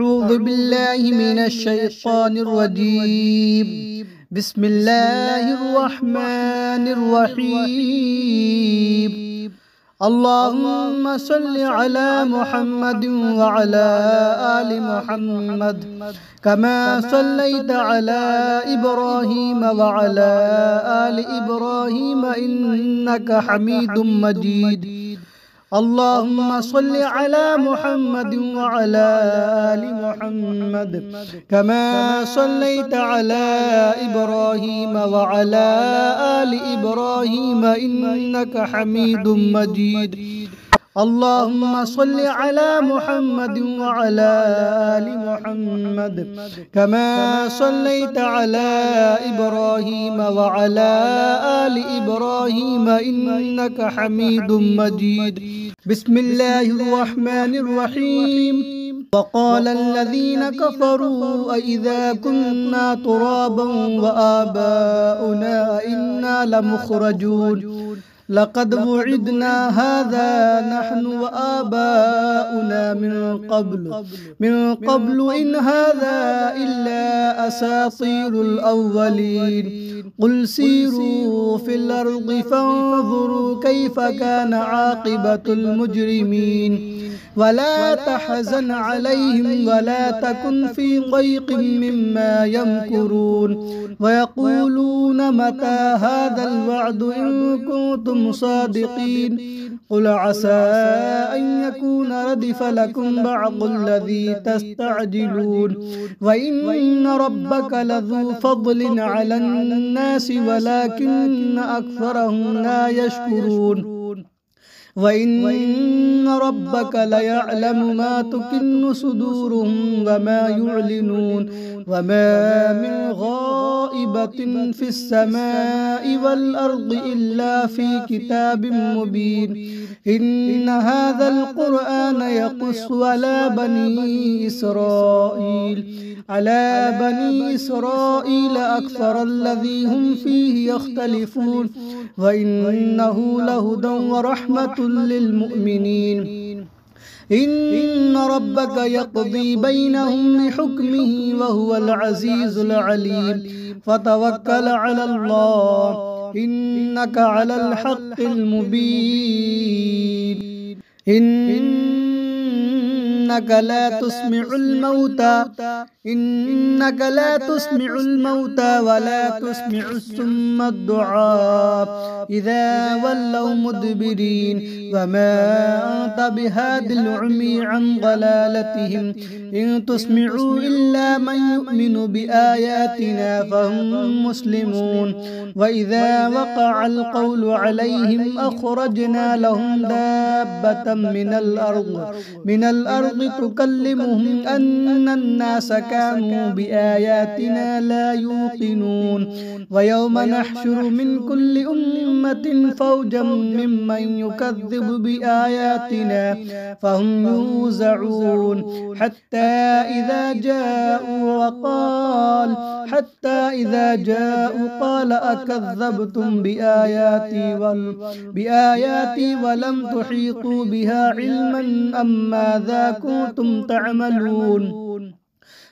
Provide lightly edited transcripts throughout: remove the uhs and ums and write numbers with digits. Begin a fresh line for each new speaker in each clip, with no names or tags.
أعوذ بالله من الشيطان الرجيم. بسم الله الرحمن الرحيم. اللهم صل على محمد وعلى آل محمد كما صليت على إبراهيم وعلى آل إبراهيم إنك حميد مجيد. اللهم صل على محمد وعلى آل محمد كما صليت على إبراهيم وعلى آل إبراهيم إنك حميد مجيد. اللهم صل على محمد وعلى آل محمد كما صليت على إبراهيم وعلى آل إبراهيم إنك حميد مجيد. بسم الله الرحمن الرحيم. وقال الذين كفروا أئذا كنا ترابا وآباؤنا أئنا لمخرجون لقد وعدنا هذا نحن وآباؤنا من قبل إن هذا إلا أساطير الأولين. قل سيروا في الأرض فانظروا كيف كان عاقبة المجرمين ولا تحزن عليهم ولا تكن في ضيق مما يمكرون ويقولون متى هذا الوعد إن كنتم صادقين. قل عسى أن يكون ردف لكم بعض الذي تستعجلون وإن ربك لذو فضل على الناس ولكن أكثرهم لا يشكرون. وإن ربك ليعلم ما تكن صدورهم وما يعلنون وما من غائبة في السماء والأرض إلا في كتاب مبين. إن هذا القرآن يقص على بني إسرائيل أكثر الذي هم فيه يختلفون وإنه لهدى ورحمة للمؤمنين. إن ربك يقضي بينهم بحكمه وهو العزيز العليم. فتوكل على الله إنك على الحق المبين. إنك لا تسمع الموتى ولا تسمع الصم الدعاء إذا ولوا مدبرين وما أنت بهاد العمي عن ضلالتهم إن تسمعوا إلا من يؤمن بآياتنا فهم مسلمون. وإذا وقع القول عليهم أخرجنا لهم دابة من الأرض تكلمهم أن الناس كانوا بآياتنا لا يوقنون. ويوم نحشر من كل أمة فوجا ممن يكذب بآياتنا فهم يوزعون حتى إذا جاءوا قال أكذبتم بآياتي ولم تحيطوا بها علما أم ماذا كنتم تعملون.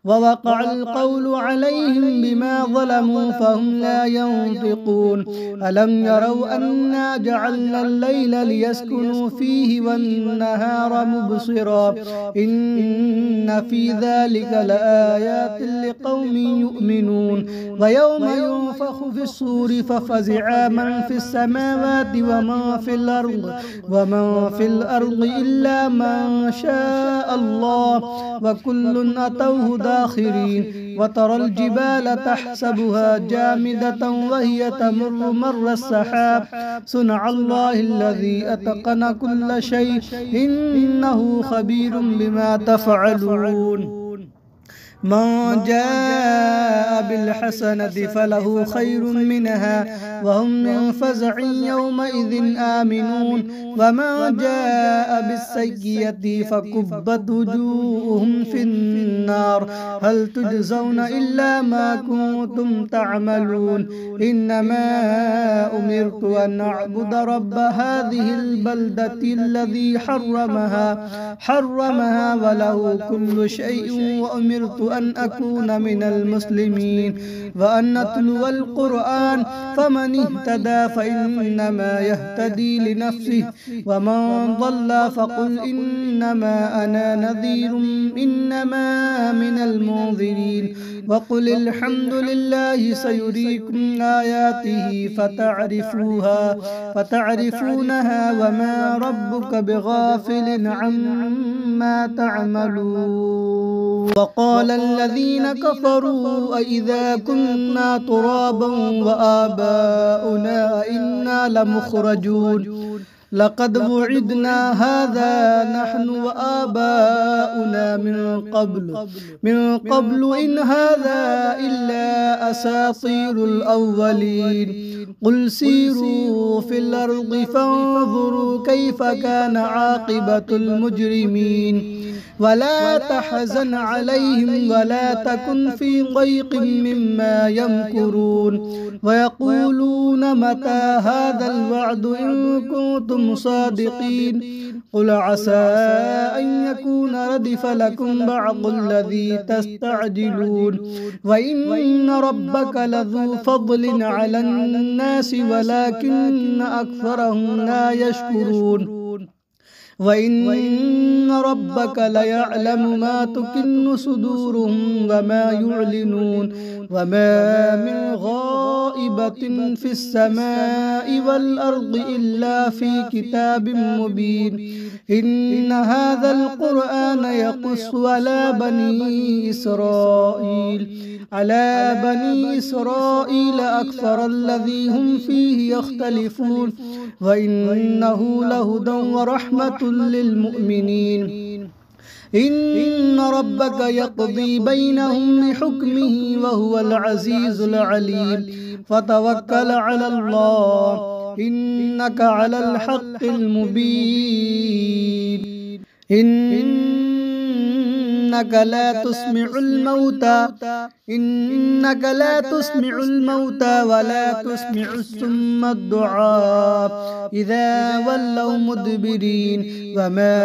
ووقع القول عليهم بما ظلموا فهم لا ينطقون. ألم يروا أنا جعلنا الليل ليسكنوا فيه والنهار مبصرا إن في ذلك لآيات لقوم يؤمنون. ويوم ينفخ في الصور ففزع من في السماوات ومن في الأرض إلا من شاء الله وكل أتوه داخرين. وترى الجبال تحسبها جامدة وهي تمر مر السحاب صنع الله الذي أتقن كل شيء إنه خبير بما تفعلون. من جاء بالحسنة فله خير منها وهم من فزع يومئذ آمنون ومن جاء بالسيئة فكبت وجوههم في النار النار هل تجزون إلا ما كنتم تعملون إنما أمرت أن أعبد رب هذه البلدة الذي حرمها وله كل شيء وأمرت أن أكون من المسلمين وأن أتلو القرآن فمن اهتدى فإنما يهتدي لنفسه ومن ضل فقل إنما أنا نذير إنما من المنذرين وقل الحمد لله سيريكم آياته فتعرفونها وما ربك بغافل عما تعملون وقال الذين كفروا أئذا كنا ترابا وآباؤنا إنا لمخرجون لقد وعدنا هذا نحن وآباؤنا من قبل إن هذا إلا أساطير الأولين قل سيروا في الأرض فانظروا كيف كان عاقبة المجرمين ولا تحزن عليهم ولا تكن في ضيق مما يمكرون ويقولون متى هذا الوعد إن كنتم صادقين قل عسى أن يكون ردف لكم بعض الذي تستعجلون وإن ربك لذو فضل على الناس ولكن أكثرهم لا يشكرون وإن ربك ليعلم ما تكن صدورهم وما يعلنون وما من غائبة في السماء والأرض إلا في كتاب مبين إن هذا القرآن يقص على بني إسرائيل أكثر الذي هم فيه يختلفون وإنه لهدى ورحمة للمؤمنين إن ربك يقضي بينهم بحكمه وهو العزيز العليم فتوكل على الله إنك على الحق المبين إنك لا تسمع الموتى ولا تسمع الصم الدعاء إذا ولوا مدبرين وما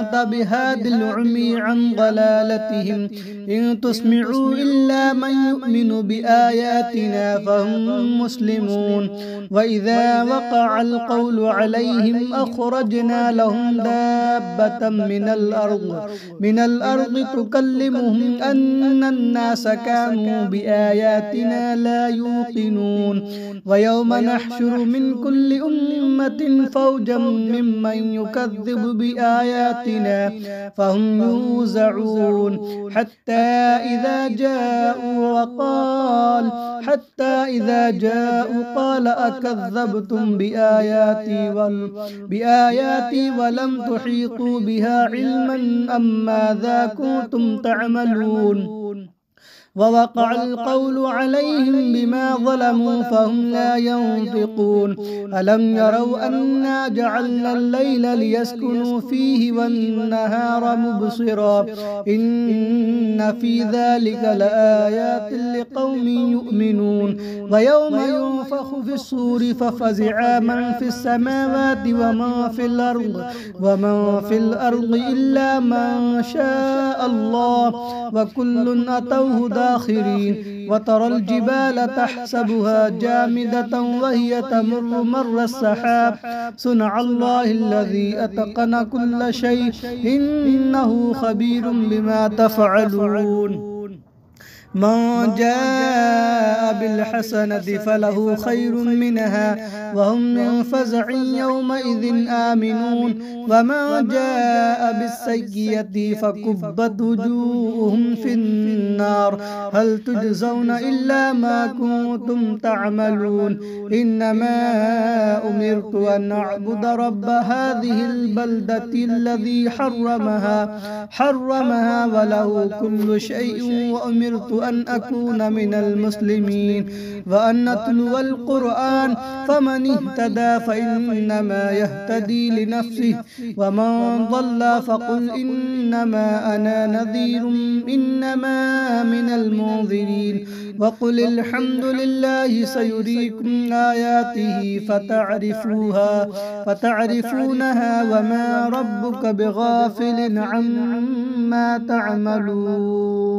أنت بهاد العمي عن ضلالتهم إن تسمعوا إلا من يؤمن بآياتنا فهم مسلمون وإذا وقع القول عليهم أخرجنا لهم دابة من الأرض تكلمهم أن الناس كانوا بآياتنا لا يوقنون ويوم نحشر من كل أمة فوجا ممن يكذب بآياتنا فهم يوزعون حتى إذا جاءوا قال أكذبتم بآياتي ولم تحيطوا بها علما أم ماذا كنتم تعملون ووقع القول عليهم بما ظلموا فهم لا ينطقون ألم يروا أنا جعلنا الليل ليسكنوا فيه والنهار مبصرا إن في ذلك لآيات لقوم يؤمنون ويوم ينفخ في الصور ففزع من في السماوات ومن في الأرض إلا من شاء الله وكل أتوه داخرين وترى الجبال تحسبها جامدة وهي تمر مر السحاب صنع الله الذي أتقن كل شيء إنه خبير بما تفعلون من جاء بالحسنة فله خير منها وهم من فزع يومئذ آمنون ومن جاء بالسيئة فكبت وجوههم في النار هل تجزون إلا ما كنتم تعملون إنما أمرت أن أعبد رب هذه البلدة الذي حرمها وله كل شيء وأمرت أن أكون من المسلمين وأن أتلو القرآن فمن اهتدى فإنما يهتدي لنفسه ومن ضل فقل إنما أنا نذير إنما من المنذرين وقل الحمد لله سيريكم آياته فتعرفونها وما ربك بغافل عما تعملون.